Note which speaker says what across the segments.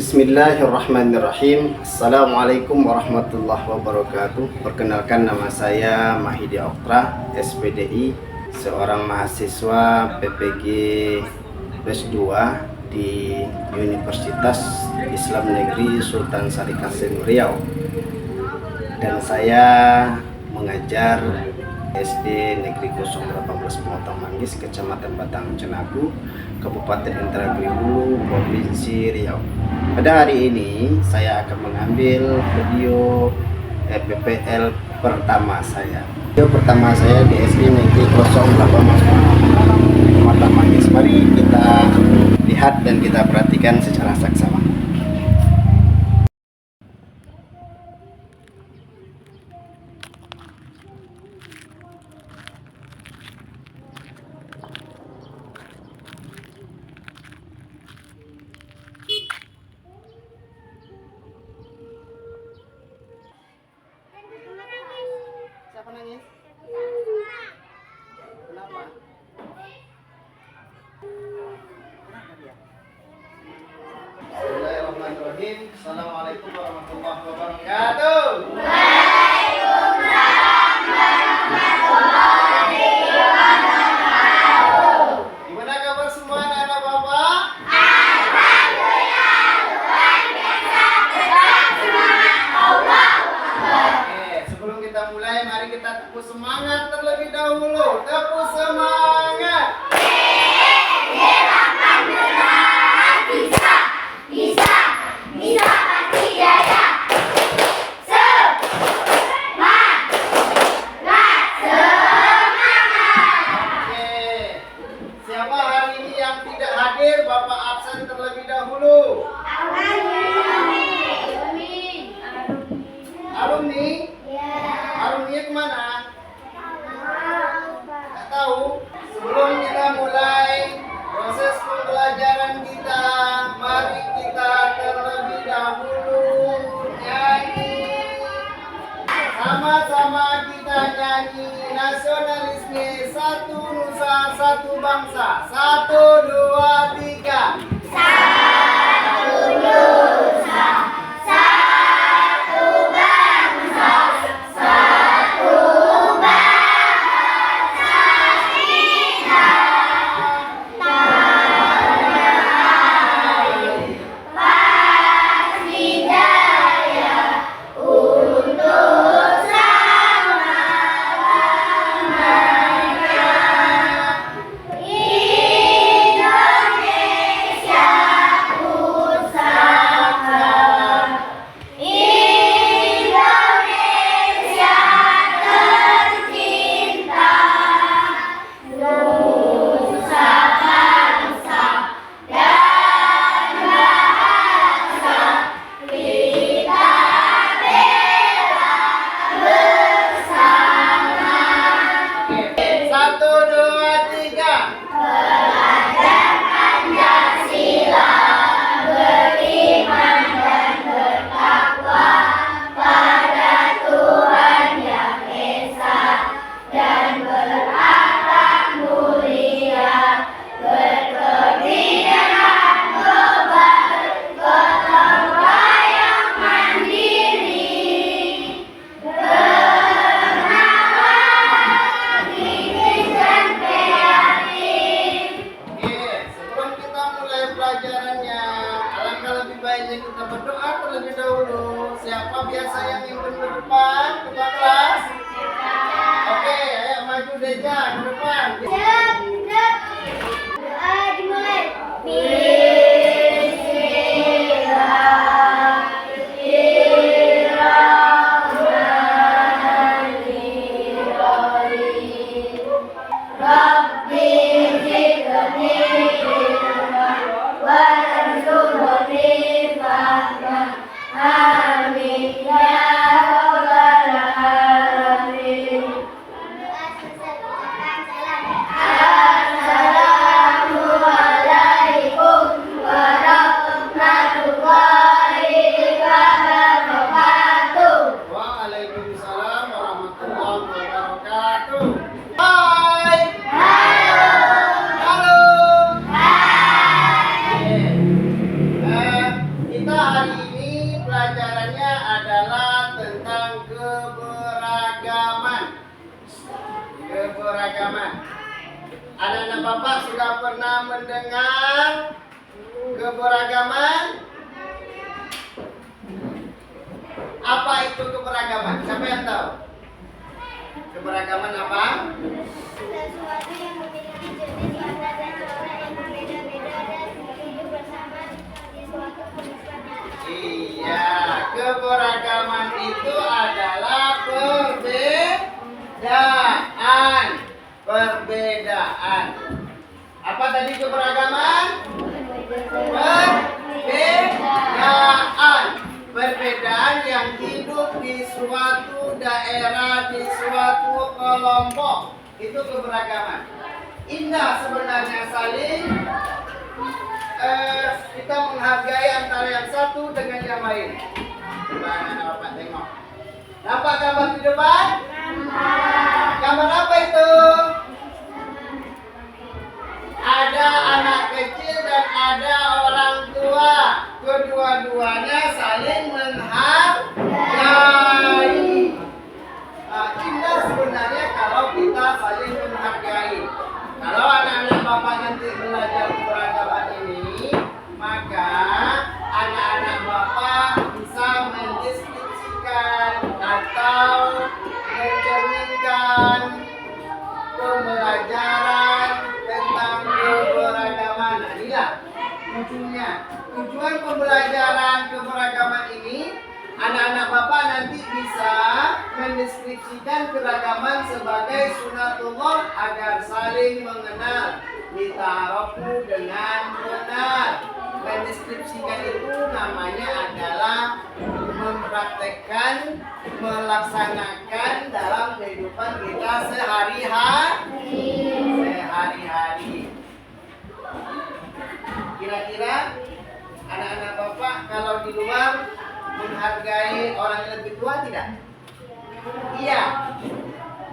Speaker 1: Bismillahirrahmanirrahim. Assalamualaikum warahmatullahi wabarakatuh. Perkenalkan, nama saya Mahidi Oktra, SPDI, seorang mahasiswa PPG PS2 di Universitas Islam Negeri Sultan Syarif Hasanuddin Riau. Dan saya mengajar SD Negeri 018 Pemotong Manggis, Kecamatan Batang Cenaku, Kabupaten Indragiri Hulu, Provinsi Riau. Pada hari ini saya akan mengambil video PPL pertama saya. Video pertama saya di SD Negeri 018 Pemotong Manggis. Mari kita lihat dan kita perhatikan secara saksama. Siapa nangis? Kenapa? Kenapa dia? Bismillahirrahmanirrahim. Assalamualaikum warahmatullahi wabarakatuh. Waalaikumsalam warahmatullahi wabarakatuh. Gimana kabar semua anak bapak? Alhamdulillah, luar biasa. Semangat Allah. Sebelum kita mulai, mari kita tepuk semangat terlebih dahulu. Tepuk semangat. Alhamdulillah, bisa pasti jaya. Semangat. Oke. Siapa hari ini yang tidak hadir, Bapak absen terlebih dahulu. Alumni? Alumni kemana? Nggak tahu. Sebelum kita mulai proses pembelajaran kita, mari kita terlebih dahulu nyanyi. Sama-sama kita nyanyi nasionalisme, satu nusa, satu bangsa. 1, 2, 3. Satu nusa, satu bangsa, satu bahasa kita. Pasti jaya untuk selamanya. Indonesia pusaka, Indonesia tercinta, nusa bangsa dan bahasa kita bela bersama. 1, 2, 3. Pelajar Pancasila, beriman dan bertakwa pada Tuhan Yang Esa, dan berakhlak mulia, berkebinekaan global, gotong royong mandiri, bernalar kritis dan kreatif. Oke, sebelum kita mulai pelajarannya, alangkah lebih baiknya kita berdoa terlebih dahulu. Siapa biasa yang ingin ke depan, ke kelas? Oke, ayo maju Deja ke depan. Doa dimulai. Bismillahirrahmanirrahim. Rabbi zidni ilman warzuqni fahman. Amin ya rabbal alamin. Assalamualaikum hari ini pelajarannya adalah tentang keberagaman. Keberagaman. Anak-anak Bapak sudah pernah mendengar keberagaman? Apa itu keberagaman? Siapa yang tahu? Keberagaman apa?
Speaker 2: Sesuatu yang memiliki jenis warna dan corak yang berbeda-beda dan hidup bersama di suatu kesatuan.
Speaker 1: Iya, keberagaman itu adalah perbedaan. Perbedaan. Apa tadi keberagaman? Perbedaan. Perbedaan yang hidup di suatu daerah, di suatu kelompok. Itu keberagaman. Indah sebenarnya saling kita menghargai antara yang satu dengan yang lain. Coba Bapak tengok. Nampak gambar di depan? Gambar apa itu? Ada anak kecil dan ada orang tua. Kedua-duanya saling menghargai. Indah sebenarnya kalau kita saling menghargai. Kalau anak-anak Bapak nanti belajar keberagaman ini, maka anak-anak Bapak bisa mendeskripsikan atau mencerminkan pembelajaran tentang keberagaman. Inilah ujungnya. Tujuan pembelajaran keberagaman ini, anak-anak Bapak nanti bisa mendeskripsikan keragaman sebagai sunatullah agar saling mengenal, ditarofu dengan benar. Mendeskripsikan itu namanya adalah mempraktekkan, melaksanakan dalam kehidupan kita sehari-hari. Kira-kira anak-anak Bapak kalau di luar menghargai orang yang lebih tua tidak? Iya.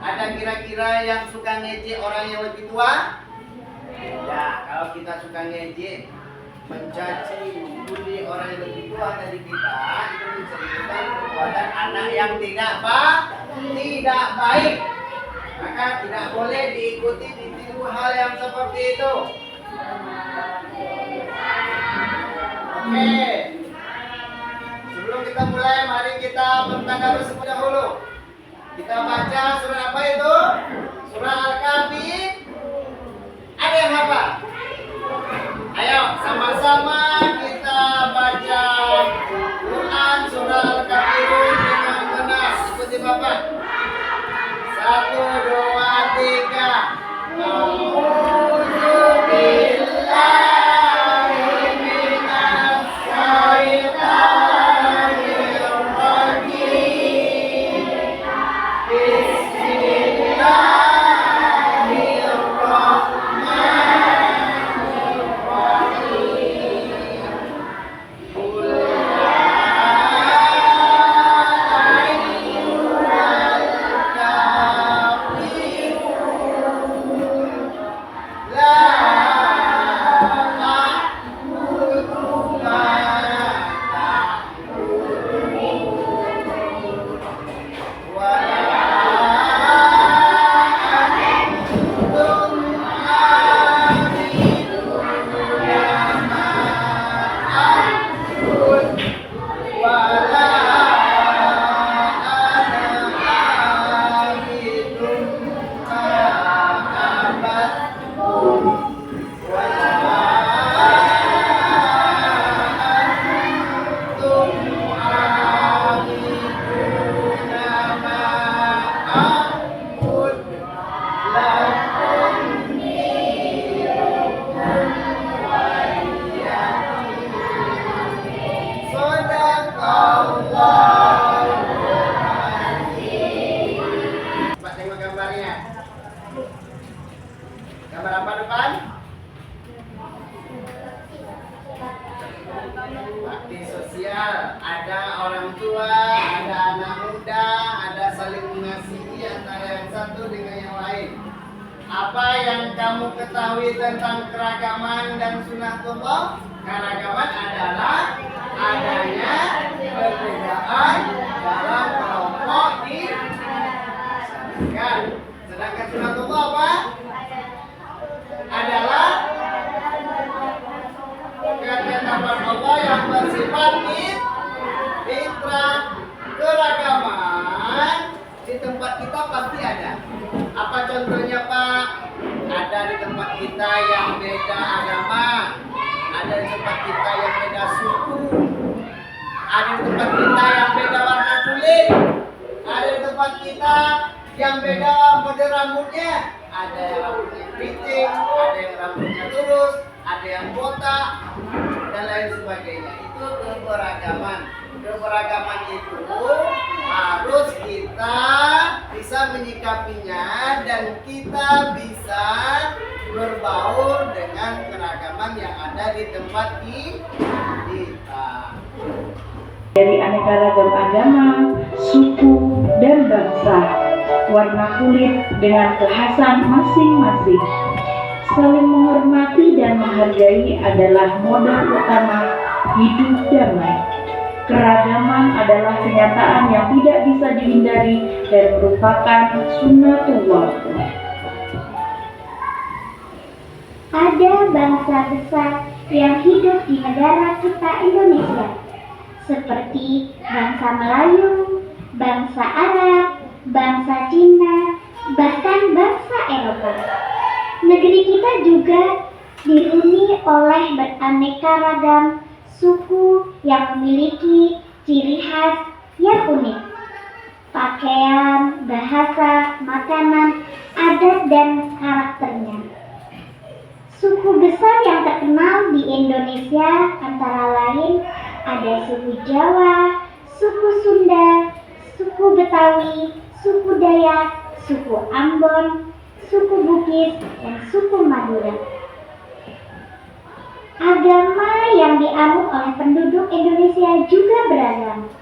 Speaker 1: Ada kira-kira yang suka ngejek orang yang lebih tua? Ya, kalau kita suka ngejek, mencaci, membuli orang yang lebih tua dari kita, itu mencerminkan perbuatan anak yang tidak baik. Maka tidak boleh diikuti, ditiru hal yang seperti itu. Oke. Sebelum kita mulai, mari kita bertadarus terlebih dahulu. Kita baca surah apa itu? Surah Al-Kahfi. Ada yang hafal? Ayo, sama-sama kita baca Quran surah Al-Kafirun dengan benar. Ikuti Bapak. 1, 2, 3. A'udzu billahi minas syaitanir rajim. Gambar apa depan? Bakti sosial. Ada orang tua, ada anak muda, ada saling mengasihi antara yang satu dengan yang lain. Apa yang kamu ketahui tentang keragaman dan sunatullah? Keragaman adalah adanya yang beda agama, ada di tempat kita yang beda suku, ada di tempat kita yang beda warna kulit, ada di tempat kita yang beda model rambutnya, ada yang rambutnya keriting, ada yang rambutnya lurus, ada yang botak, dan lain sebagainya. Itu keberagaman. Keberagaman itu harus kita bisa menyikapinya dan kita bisa berbaur dengan keragaman yang ada di tempat kita.
Speaker 3: Dari aneka ragam agama, suku, dan bangsa, warna kulit dengan kekhasan masing-masing. Saling menghormati dan menghargai adalah modal utama hidup damai. Keragaman adalah kenyataan yang tidak bisa dihindari dan merupakan sunnatullah.
Speaker 2: Ada bangsa besar yang hidup di negara kita Indonesia, seperti bangsa Melayu, bangsa Arab, bangsa Cina, bahkan bangsa Eropa. Negeri kita juga dihuni oleh beraneka ragam suku yang memiliki ciri khas yang unik. Pakaian, bahasa, makanan, adat, dan karakternya. Suku besar yang terkenal di Indonesia antara lain ada suku Jawa, suku Sunda, suku Betawi, suku Dayak, suku Ambon, suku Bugis, dan suku Madura. Agama yang dianut oleh penduduk Indonesia juga beragam.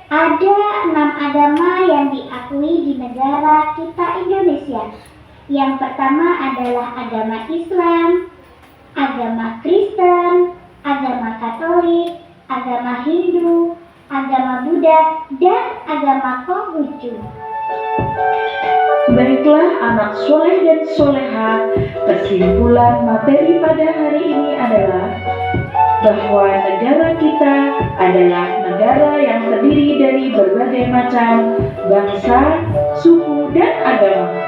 Speaker 2: Ada 6 agama yang diakui di negara kita Indonesia. Yang pertama adalah agama Islam, agama Kristen, agama Katolik, agama Hindu, agama Buddha, dan agama Konghucu.
Speaker 3: Baiklah anak soleh dan soleha, kesimpulan materi pada hari ini adalah bahwa negara kita adalah negara yang terdiri dari berbagai macam bangsa, suku, dan agama.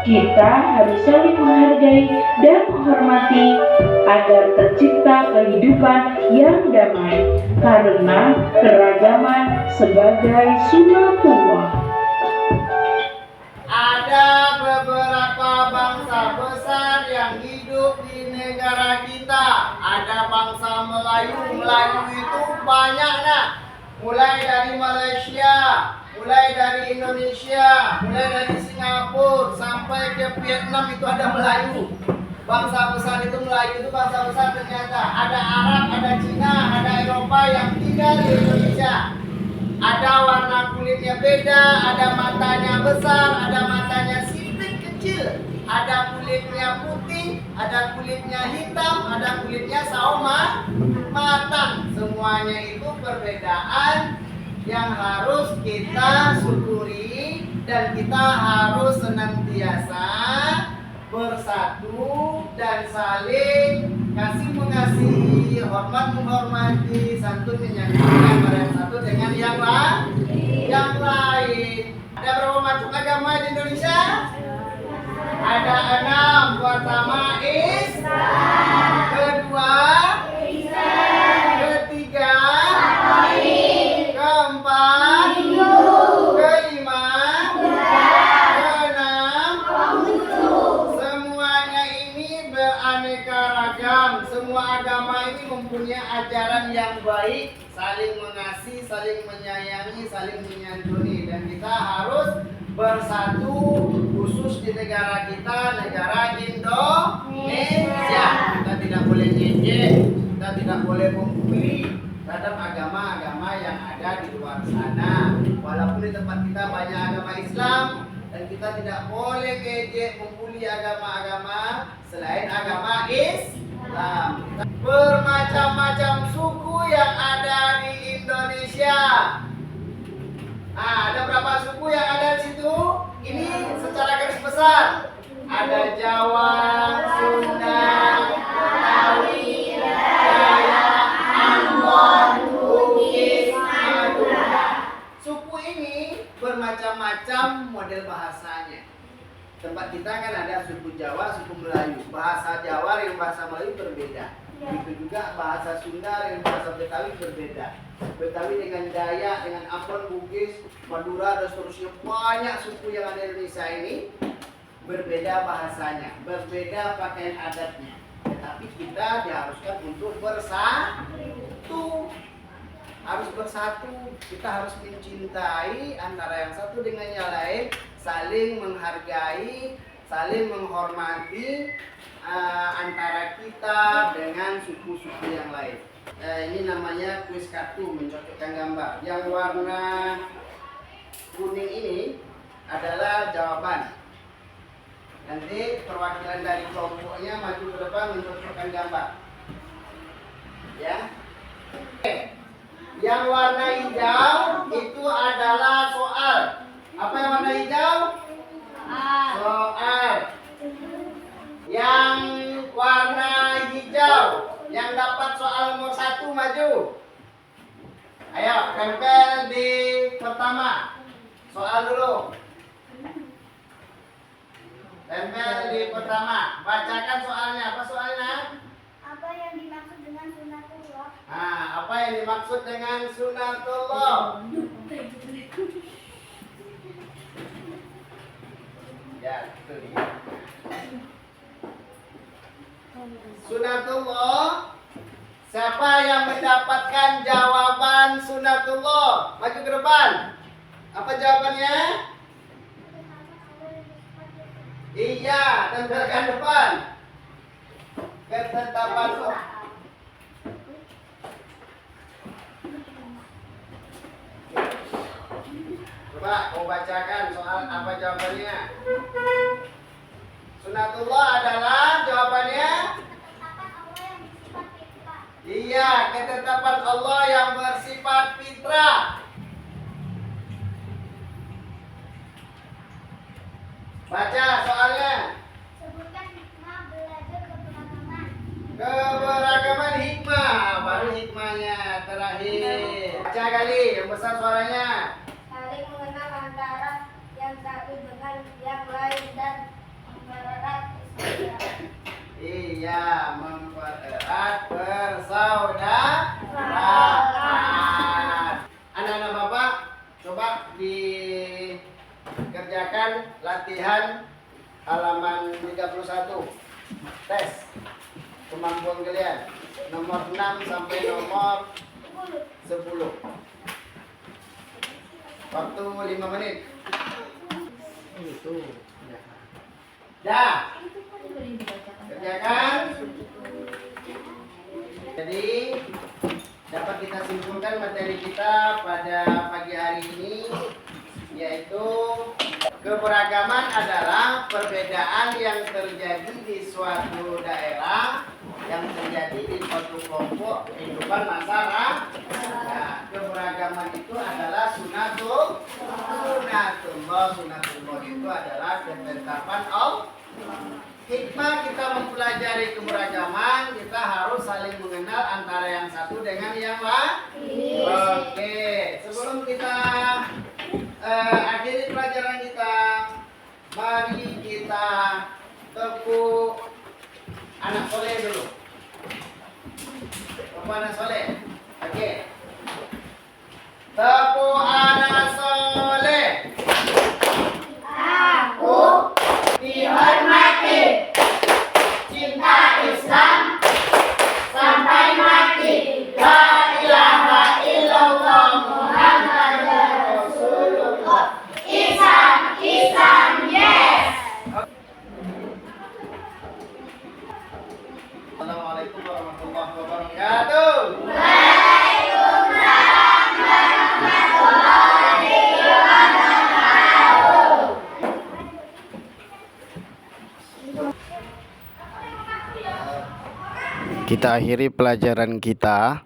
Speaker 3: Kita harus saling menghargai dan menghormati agar tercipta kehidupan yang damai karena keragaman sebagai sunnatullah.
Speaker 1: Ada beberapa bangsa besar yang hidup di negara kita. Ada bangsa Melayu. Melayu itu banyak nah. Mulai dari Malaysia, mulai dari Indonesia, mulai dari Singapura sampai ke Vietnam itu ada Melayu. Bangsa besar itu Melayu itu bangsa besar ternyata. Ada Arab, ada Cina, ada Eropa yang tinggal di Indonesia. Ada warna kulitnya beda, ada matanya besar, ada matanya sipit kecil, ada kulitnya putih, ada kulitnya hitam, ada kulitnya sawo matang. Semuanya itu perbedaan yang harus kita syukuri dan kita harus senantiasa bersatu dan saling kasih mengasihi, hormat menghormati, santun menyantuni antara yang satu dengan yang lain. Ada berapa macam agama di Indonesia? Ada 6. Pertama Islam, kedua Kristen, ketiga Katolik, keempat Hindu, kelima keenam Konghucu. Semuanya ini beraneka ragam. Semua agama ini mempunyai ajaran yang baik, saling mengasihi, saling menyayangi, saling menyantuni, dan kita harus bersatu khusus di negara kita, negara Indonesia. Kita tidak boleh ngejek, kita tidak boleh membuli terhadap agama-agama yang ada di luar sana. Walaupun di tempat kita banyak agama Islam, dan kita tidak boleh ngejek membuli agama-agama selain agama Islam. Bermacam-macam suku yang ada di Indonesia. Nah, ada berapa suku yang ada di situ? Ini secara garis besar. Ada Jawa, Sunda, Betawi, Dayak, Ambon, Bugis, Madura. Suku ini bermacam-macam model bahasanya. tempat kita kan ada suku Jawa, suku Melayu. Bahasa Jawa dengan bahasa Melayu berbeda. Begitu juga bahasa Sunda dengan bahasa Betawi berbeda. Betawi dengan Dayak, dengan Ambon, Bugis, Madura, dan seterusnya. Banyak suku yang ada di Indonesia ini berbeda bahasanya, berbeda pakaian adatnya. Tetapi kita diharuskan untuk bersatu. Harus bersatu. Kita harus mencintai antara yang satu dengan yang lain, saling menghargai, saling menghormati antara kita dengan suku-suku yang lain. Ini namanya kuis kartu, mencocokkan gambar. Yang warna kuning ini adalah jawaban. Nanti perwakilan dari kelompoknya maju ke depan mencocokkan gambar. Ya. Yang warna hijau itu adalah soal. Apa yang warna hijau? Soal. Yang warna hijau yang dapat soal nomor 1 maju. Ayo, tempel di pertama. Soal dulu. Tempel di pertama. Bacakan soalnya. Apa soalnya?
Speaker 2: Apa yang dimaksud dengan sunatullah?
Speaker 1: Nah, apa yang dimaksud dengan sunatullah? Ya, itu dia. Sunatullah. Siapa yang mendapatkan jawaban sunatullah? Maju ke depan. Apa jawabannya? Iya, tempelkan depan. Ketetapan Allah. Coba kau bacakan soal apa jawabannya. Sunatullah adalah jawabannya. Iya, ketetapan Allah yang bersifat fitrah. Baca soalnya.
Speaker 2: Sebutkan hikmah belajar keberagaman.
Speaker 1: Keberagaman hikmah. Baru hikmahnya terakhir. Baca kali, yang besar suaranya.
Speaker 2: Saling mengenal antara yang satu dengan yang lain dan mempererat persaudaraan.
Speaker 1: Iya, mempererat persaudaraan. Anak-anak Bapak, coba dikerjakan latihan halaman 31. Tes kemampuan kalian. Nomor 6 sampai nomor 10. Waktu 5 menit. Itu. Dah. Kerjakan. Jadi dapat kita simpulkan materi kita pada pagi hari ini, yaitu keberagaman adalah perbedaan yang terjadi di suatu daerah, yang terjadi di suatu kelompok kehidupan masyarakat. Nah, keberagaman itu adalah sunatullah. Sunatullah itu adalah ketetapan Allah. Hikmah kita mempelajari keberagaman, kita harus saling mengenal antara yang satu dengan yang lain. Oke, sebelum kita akhiri pelajaran kita, mari kita tepuk anak soleh dulu. Tepuk anak soleh. Oke. Tepuk anak soleh.
Speaker 2: Aku dihormati, cinta Islam sampai mati. La ilaha illallah Muhammadur Rasulullah. Islam, yes.
Speaker 1: Assalamualaikum warahmatullahi wabarakatuh.
Speaker 2: Waalaikumsalam warahmatullahi wabarakatuh.
Speaker 1: Kita akhiri pelajaran kita